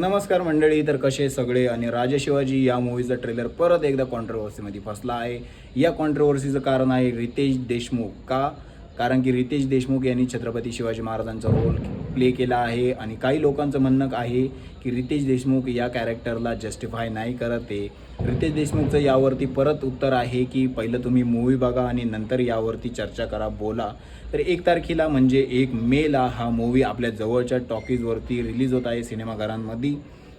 नमस्कार मंडळी, तर कसे सगळे. आणि राजा शिवाजी या मूवीचा ट्रेलर परत एकदा कॉन्ट्रोवर्सीमध्ये फसला आहे. या कॉन्ट्रोवर्सीचं कारण आहे रितेश देशमुख. कारण की रितेश देशमुख यांनी छत्रपती शिवाजी महाराजांचा रोल प्ले केला आहे आणि काही लोकांचं म्हणणं आहे की रितेश देशमुख या कॅरेक्टरला जस्टिफाय नाही करत आहे. रितेश देशमुखचं यावरती परत उत्तर आहे की पहिलं तुम्ही मूवी बघा आणि नंतर यावरती चर्चा करा, बोला. तर 1 तारखेला म्हणजे 1 मेला हा मूवी आपल्या जवळच्या टॉकीजवरती रिलीज होत आहे सिनेमाघरांमध्ये.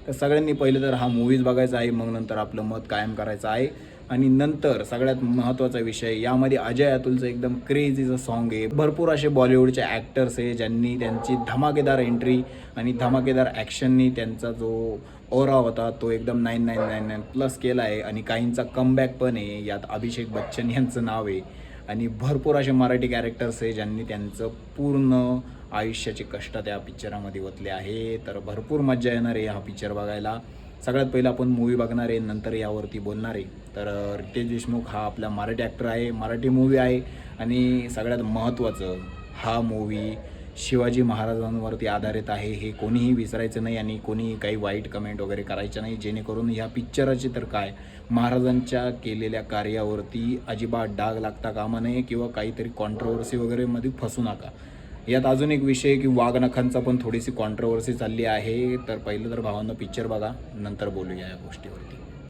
तर सगळ्यांनी पहिलं तर हा मूवीज बघायचा आहे, मग नंतर आपलं मत कायम करायचं आहे. आणि नंतर सगळ्यात महत्त्वाचा विषय, यामध्ये अजय अतुलचं एकदम क्रेझीचं सॉन्ग आहे. भरपूर असे बॉलिवूडचे ॲक्टर्स आहे ज्यांनी त्यांची धमाकेदार एंट्री आणि धमाकेदार ॲक्शननी त्यांचा जो ओरा होता तो एकदम 9999+ केला आहे. आणि काहींचा कमबॅक पण आहे. यात अभिषेक बच्चन यांचं नाव आहे आणि भरपूर असे मराठी कॅरेक्टर्स आहे ज्यांनी त्यांचं पूर्ण आयुष्याचे कष्ट त्या पिक्चरामध्ये ओतले आहे. तर भरपूर मजा येणार आहे हा पिक्चर बघायला. सगळ्यात पहिलं आपण मूवी बघणार आहे, नंतर यावरती बोलणार आहे. तर रितेश देशमुख हा आपला मराठी ॲक्टर आहे, मराठी मूवी आहे आणि सगळ्यात महत्त्वाचं हा मूवी शिवाजी महाराजांवरती आधारित आहे. हे कोणीही विसरायचं नाही आणि कोणीही काही वाईट कमेंट वगैरे करायचं नाही, जेणेकरून ह्या पिक्चराची तर काय महाराजांच्या केलेल्या कार्यावरती अजिबात डाग लागता कामा नये किंवा काहीतरी कॉन्ट्रोवर्सी वगैरेमध्ये फसू नका. यात अजून एक विषय की वाघनखांचा पण थोडीशी कॉन्ट्रोवर्सी चालली आहे. तर पहिलं तर भावांनो पिक्चर बघा, नंतर बोलूया या गोष्टीवरती.